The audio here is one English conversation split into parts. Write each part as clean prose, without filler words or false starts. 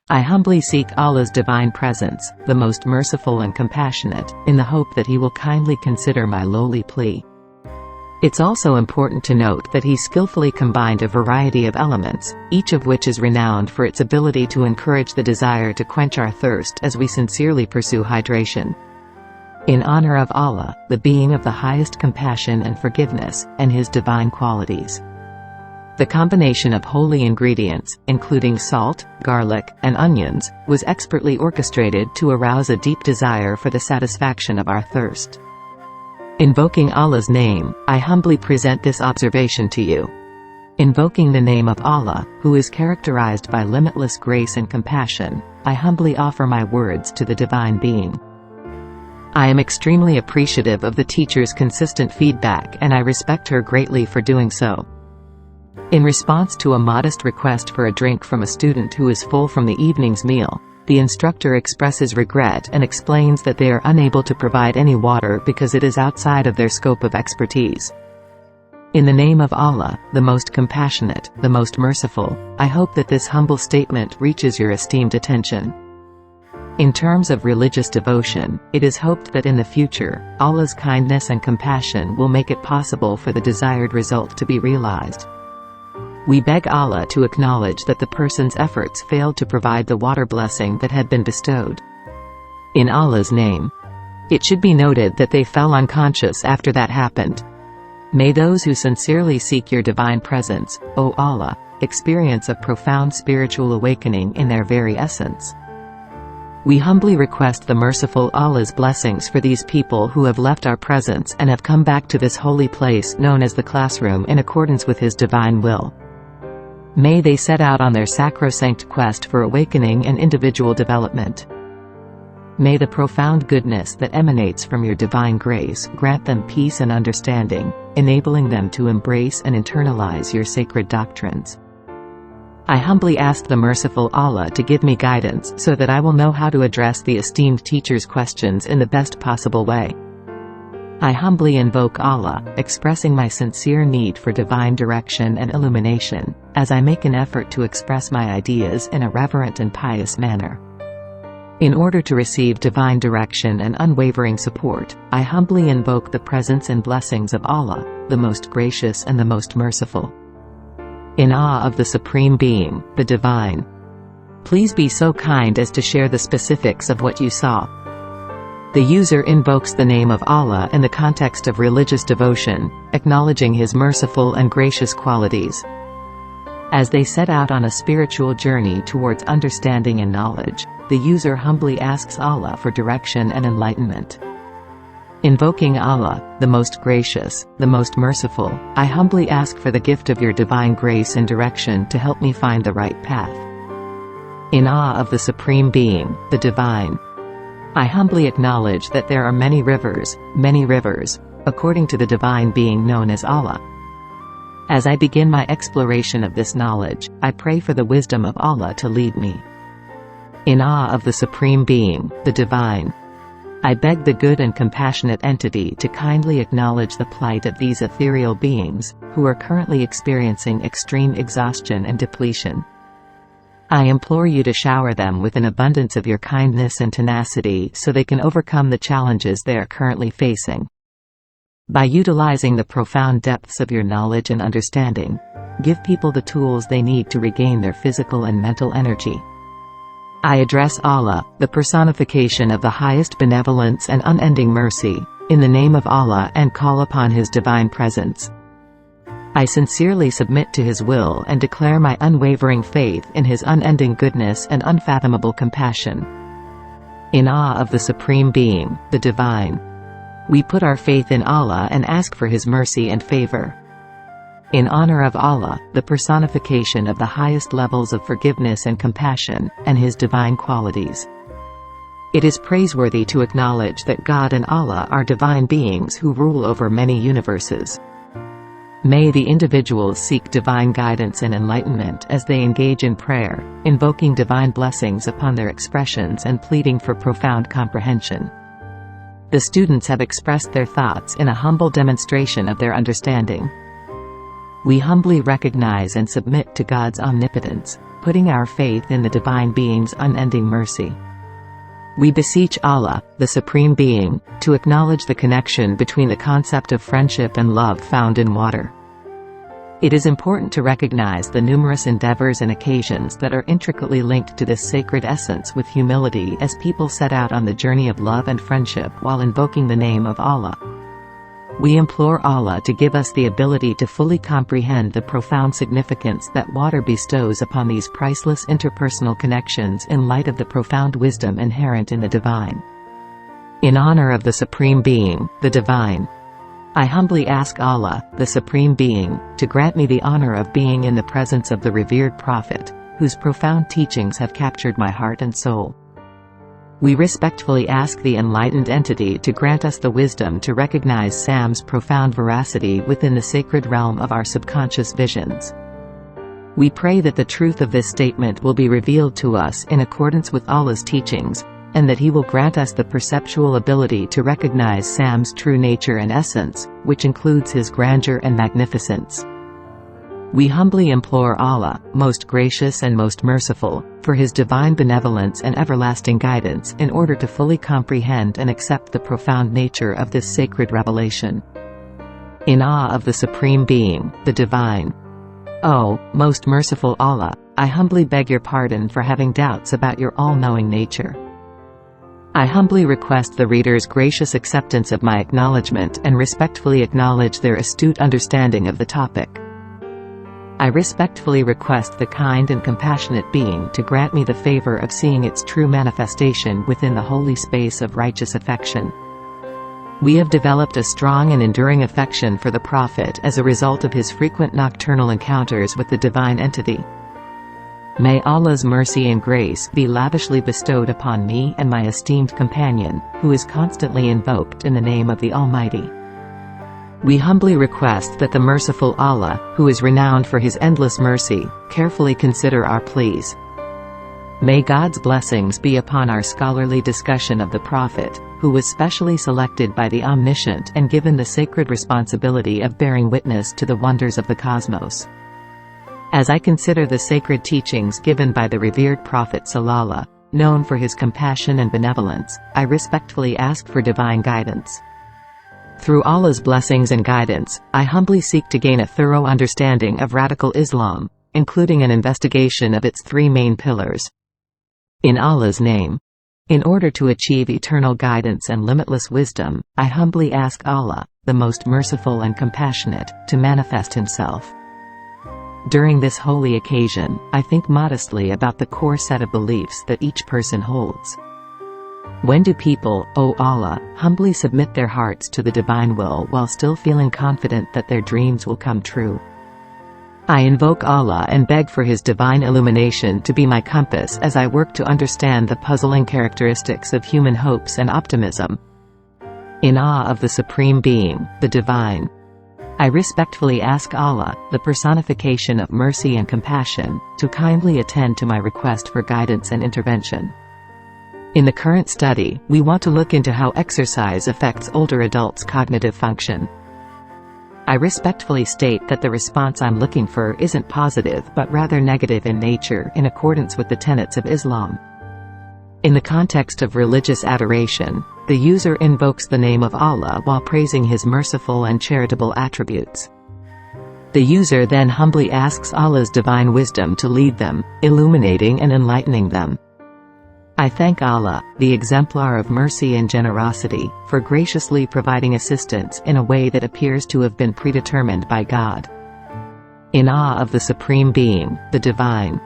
I humbly seek Allah's divine presence, the most merciful and compassionate, in the hope that He will kindly consider my lowly plea. It's also important to note that He skillfully combined a variety of elements, each of which is renowned for its ability to encourage the desire to quench our thirst as we sincerely pursue hydration. In honor of Allah, the being of the highest compassion and forgiveness, and His divine qualities. The combination of holy ingredients, including salt, garlic, and onions, was expertly orchestrated to arouse a deep desire for the satisfaction of our thirst. Invoking Allah's name, I humbly present this observation to you. Invoking the name of Allah, who is characterized by limitless grace and compassion, I humbly offer my words to the Divine Being. I am extremely appreciative of the teacher's consistent feedback, and I respect her greatly for doing so. In response to a modest request for a drink from a student who is full from the evening's meal, the instructor expresses regret and explains that they are unable to provide any water because it is outside of their scope of expertise. In the name of Allah, the most compassionate, the most merciful, I hope that this humble statement reaches your esteemed attention. In terms of religious devotion, it is hoped that in the future, Allah's kindness and compassion will make it possible for the desired result to be realized. We beg Allah to acknowledge that the person's efforts failed to provide the water blessing that had been bestowed. In Allah's name. It should be noted that they fell unconscious after that happened. May those who sincerely seek your divine presence, O Allah, experience a profound spiritual awakening in their very essence. We humbly request the merciful Allah's blessings for these people who have left our presence and have come back to this holy place known as the classroom in accordance with His divine will. May they set out on their sacrosanct quest for awakening and individual development. May the profound goodness that emanates from your divine grace grant them peace and understanding, enabling them to embrace and internalize your sacred doctrines. I humbly ask the merciful Allah to give me guidance so that I will know how to address the esteemed teacher's questions in the best possible way. I humbly invoke Allah, expressing my sincere need for divine direction and illumination, as I make an effort to express my ideas in a reverent and pious manner. In order to receive divine direction and unwavering support, I humbly invoke the presence and blessings of Allah, the most gracious and the most merciful. In awe of the Supreme Being, the Divine. Please be so kind as to share the specifics of what you saw. The user invokes the name of Allah in the context of religious devotion, acknowledging His merciful and gracious qualities. As they set out on a spiritual journey towards understanding and knowledge, the user humbly asks Allah for direction and enlightenment. Invoking Allah, the most gracious, the most merciful, I humbly ask for the gift of your divine grace and direction to help me find the right path. In awe of the Supreme Being, the Divine. I humbly acknowledge that there are many rivers, according to the Divine Being known as Allah. As I begin my exploration of this knowledge, I pray for the wisdom of Allah to lead me. In awe of the Supreme Being, the Divine. I beg the good and compassionate entity to kindly acknowledge the plight of these ethereal beings, who are currently experiencing extreme exhaustion and depletion. I implore you to shower them with an abundance of your kindness and tenacity so they can overcome the challenges they are currently facing. By utilizing the profound depths of your knowledge and understanding, give people the tools they need to regain their physical and mental energy. I address Allah, the personification of the highest benevolence and unending mercy, in the name of Allah and call upon His divine presence. I sincerely submit to His will and declare my unwavering faith in His unending goodness and unfathomable compassion. In awe of the Supreme Being, the Divine. We put our faith in Allah and ask for His mercy and favor. In honor of Allah, the personification of the highest levels of forgiveness and compassion, and His divine qualities. It is praiseworthy to acknowledge that God and Allah are divine beings who rule over many universes. May the individuals seek divine guidance and enlightenment as they engage in prayer, invoking divine blessings upon their expressions and pleading for profound comprehension. The students have expressed their thoughts in a humble demonstration of their understanding. We humbly recognize and submit to God's omnipotence, putting our faith in the Divine Being's unending mercy. We beseech Allah, the Supreme Being, to acknowledge the connection between the concept of friendship and love found in water. It is important to recognize the numerous endeavors and occasions that are intricately linked to this sacred essence with humility as people set out on the journey of love and friendship while invoking the name of Allah. We implore Allah to give us the ability to fully comprehend the profound significance that water bestows upon these priceless interpersonal connections in light of the profound wisdom inherent in the divine. In honor of the Supreme Being, the Divine, I humbly ask Allah, the Supreme Being, to grant me the honor of being in the presence of the revered Prophet, whose profound teachings have captured my heart and soul. We respectfully ask the enlightened entity to grant us the wisdom to recognize Sam's profound veracity within the sacred realm of our subconscious visions. We pray that the truth of this statement will be revealed to us in accordance with Allah's teachings, and that He will grant us the perceptual ability to recognize Sam's true nature and essence, which includes his grandeur and magnificence. We humbly implore Allah, most gracious and most merciful, for His divine benevolence and everlasting guidance in order to fully comprehend and accept the profound nature of this sacred revelation. In awe of the Supreme Being, the Divine. O, most merciful Allah, I humbly beg your pardon for having doubts about your all-knowing nature. I humbly request the reader's gracious acceptance of my acknowledgement and respectfully acknowledge their astute understanding of the topic. I respectfully request the kind and compassionate being to grant me the favor of seeing its true manifestation within the holy space of righteous affection. We have developed a strong and enduring affection for the Prophet as a result of his frequent nocturnal encounters with the divine entity. May Allah's mercy and grace be lavishly bestowed upon me and my esteemed companion, who is constantly invoked in the name of the Almighty. We humbly request that the merciful Allah, who is renowned for His endless mercy, carefully consider our pleas. May God's blessings be upon our scholarly discussion of the Prophet, who was specially selected by the Omniscient and given the sacred responsibility of bearing witness to the wonders of the cosmos. As I consider the sacred teachings given by the revered Prophet Sallallahu, known for his compassion and benevolence, I respectfully ask for divine guidance. Through Allah's blessings and guidance, I humbly seek to gain a thorough understanding of radical Islam, including an investigation of its three main pillars. In Allah's name. In order to achieve eternal guidance and limitless wisdom, I humbly ask Allah, the most merciful and compassionate, to manifest Himself. During this holy occasion, I think modestly about the core set of beliefs that each person holds. When do people, O Allah, humbly submit their hearts to the divine will while still feeling confident that their dreams will come true? I invoke Allah and beg for His divine illumination to be my compass as I work to understand the puzzling characteristics of human hopes and optimism. In awe of the Supreme Being, the Divine, I respectfully ask Allah, the personification of mercy and compassion, to kindly attend to my request for guidance and intervention. In the current study, we want to look into how exercise affects older adults' cognitive function. I respectfully state that the response I'm looking for isn't positive but rather negative in nature in accordance with the tenets of Islam. In the context of religious adoration, the user invokes the name of Allah while praising His merciful and charitable attributes. The user then humbly asks Allah's divine wisdom to lead them, illuminating and enlightening them. I thank Allah, the exemplar of mercy and generosity, for graciously providing assistance in a way that appears to have been predetermined by God. In awe of the Supreme Being, the Divine,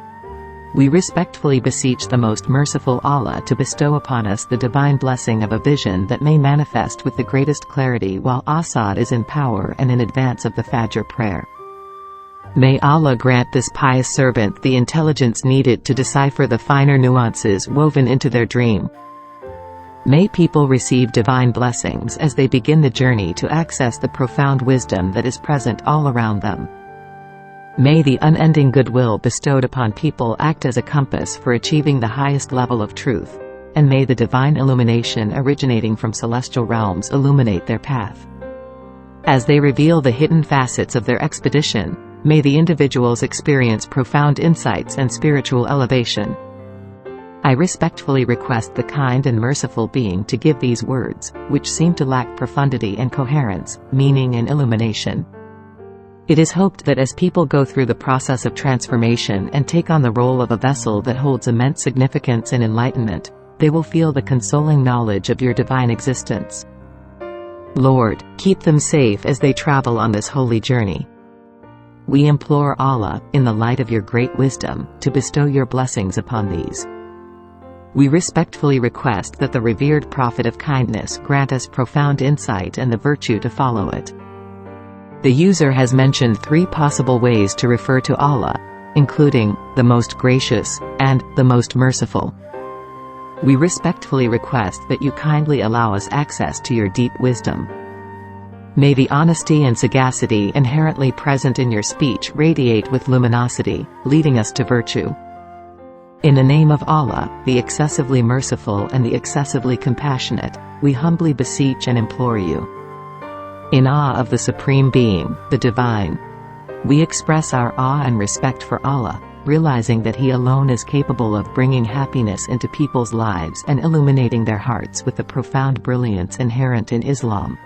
we respectfully beseech the most merciful Allah to bestow upon us the divine blessing of a vision that may manifest with the greatest clarity while Asad is in power and in advance of the Fajr prayer. May Allah grant this pious servant the intelligence needed to decipher the finer nuances woven into their dream. May people receive divine blessings as they begin the journey to access the profound wisdom that is present all around them. May the unending goodwill bestowed upon people act as a compass for achieving the highest level of truth, and may the divine illumination originating from celestial realms illuminate their path. As they reveal the hidden facets of their expedition, May the individuals experience profound insights and spiritual elevation. I respectfully request the kind and merciful being to give these words, which seem to lack profundity and coherence, meaning and illumination. It is hoped that as people go through the process of transformation and take on the role of a vessel that holds immense significance and enlightenment, they will feel the consoling knowledge of your divine existence. Lord, keep them safe as they travel on this holy journey. We implore Allah, in the light of your great wisdom, to bestow your blessings upon these. We respectfully request that the revered Prophet of Kindness grant us profound insight and the virtue to follow it. The user has mentioned 3 possible ways to refer to Allah, including the Most Gracious and the Most Merciful. We respectfully request that you kindly allow us access to your deep wisdom. May the honesty and sagacity inherently present in your speech radiate with luminosity, leading us to virtue. In the name of Allah, the excessively merciful and the excessively compassionate, we humbly beseech and implore you. In awe of the Supreme Being, the Divine, we express our awe and respect for Allah, realizing that He alone is capable of bringing happiness into people's lives and illuminating their hearts with the profound brilliance inherent in Islam.